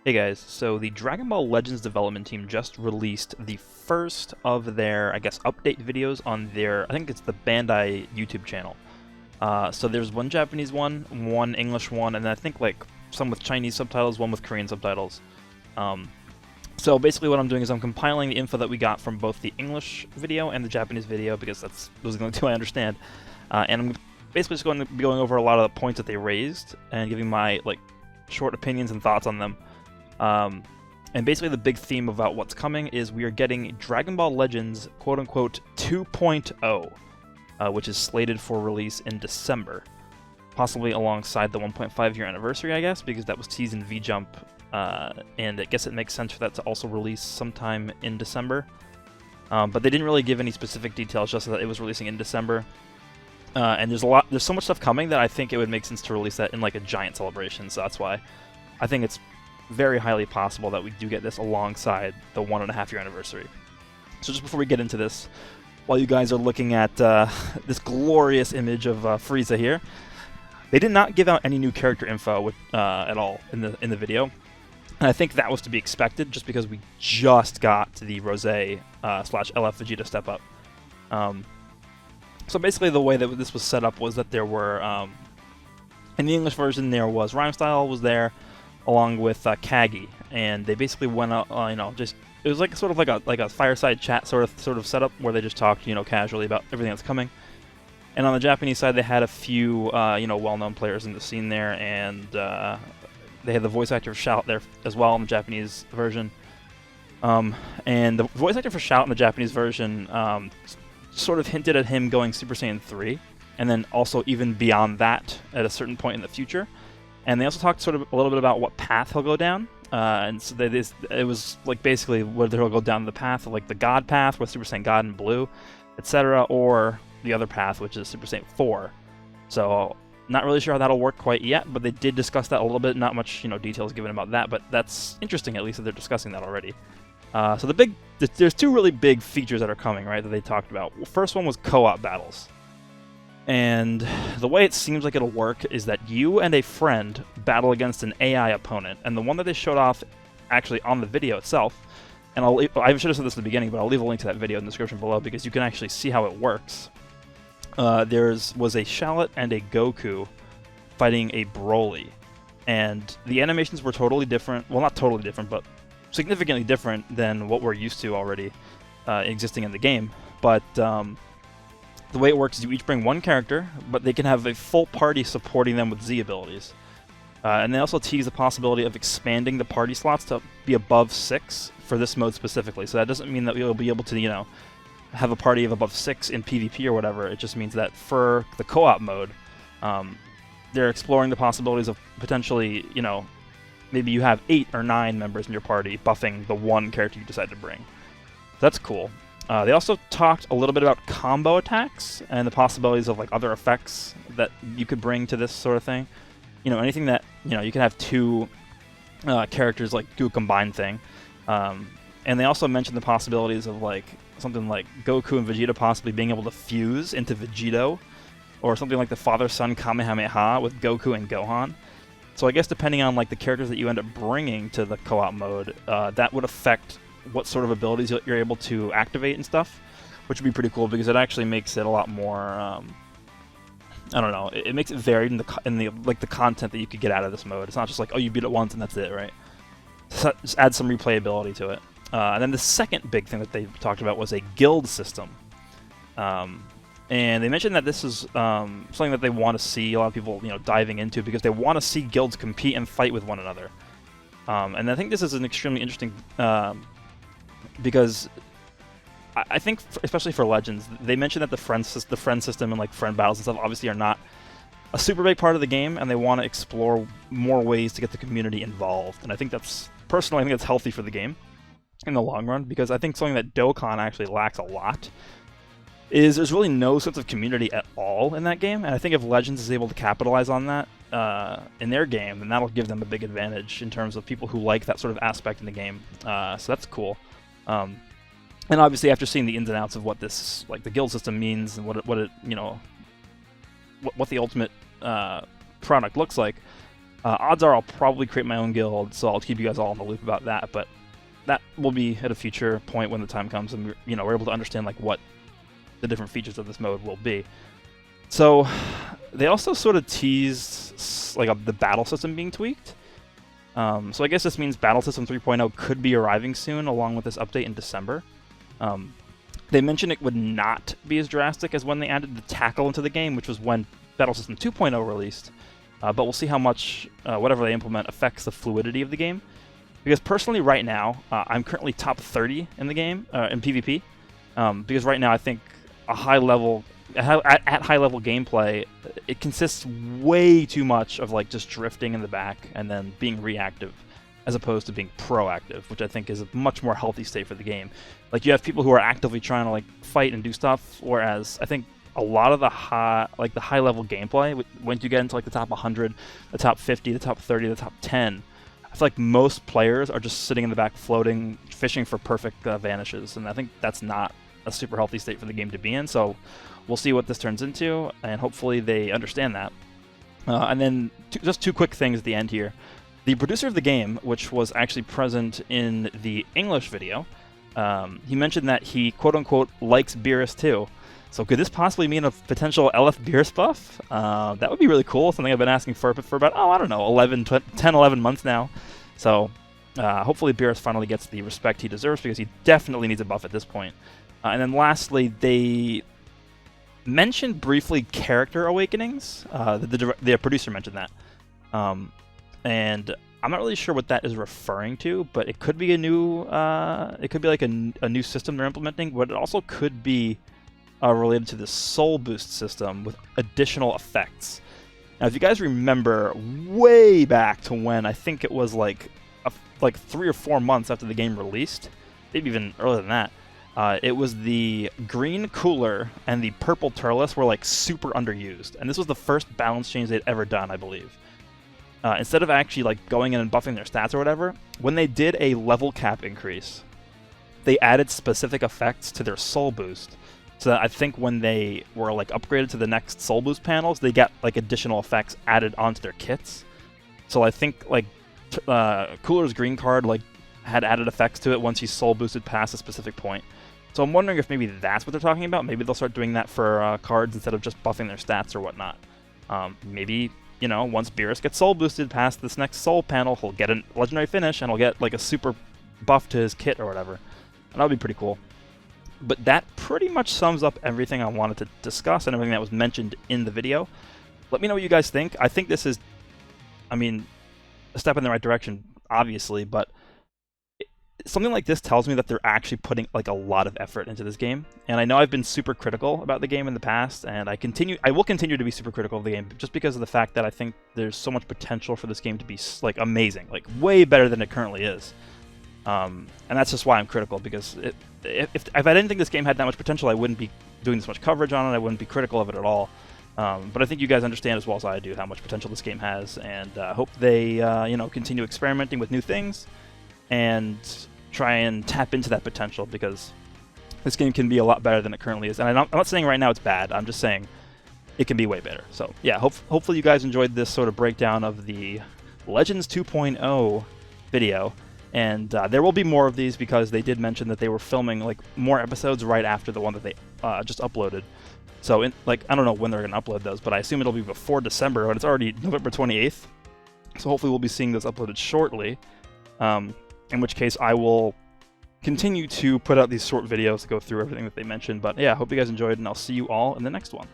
Hey guys, so the Dragon Ball Legends development team just released the first of their, I guess, update videos on their, I think it's the Bandai YouTube channel. So there's one Japanese one English one, and then I think like some with Chinese subtitles, one with Korean subtitles. So basically what I'm doing is I'm compiling the info that we got from both the English video and the Japanese video, because those are the only two I understand. And I'm basically just going to be going over a lot of the points that they raised and giving my short opinions and thoughts on them. And basically the big theme about what's coming is we are getting Dragon Ball Legends quote-unquote 2.0, which is slated for release in December. Possibly alongside the 1.5 year anniversary, I guess, because that was teased in V-Jump, and I guess it makes sense for that to also release sometime in December. But they didn't really give any specific details, just that it was releasing in December. And there's so much stuff coming that I think it would make sense to release that in like a giant celebration, so that's why I think it's very highly possible that we do get this alongside the 1.5 year anniversary. So just before we get into this, while you guys are looking at this glorious image of Frieza here, they did not give out any new character info at all in the video, and I think that was to be expected just because we just got to the Rose / LF Vegeta step up. So basically the way that this was set up was that there were, in the English version there was Rhymestyle was there, along with Kagi, and they basically went out, it was like sort of like a fireside chat sort of setup where they just talked, casually about everything that's coming. And on the Japanese side, they had a few, well-known players in the scene there, and they had the voice actor for Shout there as well in the Japanese version. And the voice actor for Shout in the Japanese version sort of hinted at him going Super Saiyan 3, and then also even beyond that at a certain point in the future. And they also talked sort of a little bit about what path he'll go down, and so it was like basically whether he'll go down the path of like the God path with Super Saiyan God in blue, etc., or the other path, which is Super Saiyan 4. So not really sure how that'll work quite yet, but they did discuss that a little bit. Not much details given about that, but that's interesting at least that they're discussing that already. So there's two really big features that are coming, right, that they talked about. First one was co-op battles. And the way it seems like it'll work is that you and a friend battle against an AI opponent. And the one that they showed off actually on the video itself, and I should have said this at the beginning, but I'll leave a link to that video in the description below because you can actually see how it works. Was a Shallot and a Goku fighting a Broly. And the animations were totally different. Well, not totally different, but significantly different than what we're used to already existing in the game. But the way it works is you each bring one character, but they can have a full party supporting them with Z abilities. And they also tease the possibility of expanding the party slots to be above 6 for this mode specifically. So that doesn't mean that you'll be able to, have a party of above 6 in PvP or whatever. It just means that for the co-op mode, they're exploring the possibilities of potentially, maybe you have 8 or 9 members in your party buffing the one character you decide to bring. That's cool. They also talked a little bit about combo attacks and the possibilities of like other effects that you could bring to this sort of thing. Anything that you can have two characters like do a combined thing. And they also mentioned the possibilities of like something like Goku and Vegeta possibly being able to fuse into Vegito, or something like the father-son Kamehameha with Goku and Gohan. So I guess depending on like the characters that you end up bringing to the co-op mode, that would affect what sort of abilities you're able to activate and stuff, which would be pretty cool because it actually makes it a lot more. I don't know. It makes it varied in the content that you could get out of this mode. It's not just like, oh, you beat it once and that's it, right? So just add some replayability to it. And then the second big thing that they talked about was a guild system. And they mentioned that this is something that they want to see a lot of people diving into because they want to see guilds compete and fight with one another. And I think this is an extremely interesting. Because I think, especially for Legends, they mentioned that the friend system and like friend battles and stuff obviously are not a super big part of the game, and they want to explore more ways to get the community involved. And I think personally, I think that's healthy for the game in the long run, because I think something that Dokkan actually lacks a lot is there's really no sense of community at all in that game. And I think if Legends is able to capitalize on that in their game, then that'll give them a big advantage in terms of people who like that sort of aspect in the game. So that's cool. And obviously, after seeing the ins and outs of what this, like the guild system means and what the ultimate product looks like, Odds are I'll probably create my own guild, so I'll keep you guys all in the loop about that. But that will be at a future point when the time comes, and we're able to understand like what the different features of this mode will be. So they also sort of teased like the battle system being tweaked. So I guess this means Battle System 3.0 could be arriving soon, along with this update in December. They mentioned it would not be as drastic as when they added the tackle into the game, which was when Battle System 2.0 released. But we'll see how much whatever they implement affects the fluidity of the game. Because personally, right now, I'm currently top 30 in the game, in PvP. Because right now, I think at high level gameplay, it consists way too much of like just drifting in the back and then being reactive, as opposed to being proactive, which I think is a much more healthy state for the game. Like you have people who are actively trying to like fight and do stuff, whereas I think a lot of the high level gameplay, once you get into like the top 100, the top 50, the top 30, the top 10, I feel like most players are just sitting in the back floating, fishing for perfect vanishes, and I think that's not a super healthy state for the game to be in. So we'll see what this turns into, and hopefully they understand that. And then just two quick things at the end here. The producer of the game, which was actually present in the English video, he mentioned that he quote-unquote likes Beerus too. So could this possibly mean a potential LF Beerus buff? That would be really cool, something I've been asking for about, I don't know, 10, 11 months now. So hopefully Beerus finally gets the respect he deserves, because he definitely needs a buff at this point. And then lastly, they mentioned briefly character awakenings. The producer mentioned that. And I'm not really sure what that is referring to, but it could be a new, like a new system they're implementing, but it also could be related to the Soul Boost system with additional effects. Now, if you guys remember way back to when, I think it was like 3 or 4 months after the game released, maybe even earlier than that, it was the green cooler and the purple Turles were like super underused, and this was the first balance change they'd ever done, I believe. Instead of actually like going in and buffing their stats or whatever, when they did a level cap increase, they added specific effects to their Soul Boost. So that I think when they were like upgraded to the next Soul Boost panels, they got like additional effects added onto their kits. So I think like Cooler's green card like had added effects to it once he's Soul Boosted past a specific point. So I'm wondering if maybe that's what they're talking about. Maybe they'll start doing that for cards instead of just buffing their stats or whatnot. Maybe, once Beerus gets Soul Boosted past this next Soul panel, he'll get a legendary finish and he'll get like a super buff to his kit or whatever. And that would be pretty cool. But that pretty much sums up everything I wanted to discuss and everything that was mentioned in the video. Let me know what you guys think. I think this is, a step in the right direction, obviously, but something like this tells me that they're actually putting like a lot of effort into this game. And I know I've been super critical about the game in the past, and I will continue to be super critical of the game just because of the fact that I think there's so much potential for this game to be like amazing, like way better than it currently is. And that's just why I'm critical, because if I didn't think this game had that much potential, I wouldn't be doing this much coverage on it. I wouldn't be critical of it at all. But I think you guys understand as well as I do how much potential this game has, and hope they continue experimenting with new things and try and tap into that potential, because this game can be a lot better than it currently is. And I'm not saying right now it's bad. I'm just saying it can be way better. So yeah, hopefully you guys enjoyed this sort of breakdown of the Legends 2.0 video. And there will be more of these, because they did mention that they were filming like more episodes right after the one that they just uploaded. So I don't know when they're going to upload those, but I assume it'll be before December, but it's already November 28th. So hopefully we'll be seeing those uploaded shortly. In which case I will continue to put out these short videos to go through everything that they mentioned. But yeah, hope you guys enjoyed, and I'll see you all in the next one.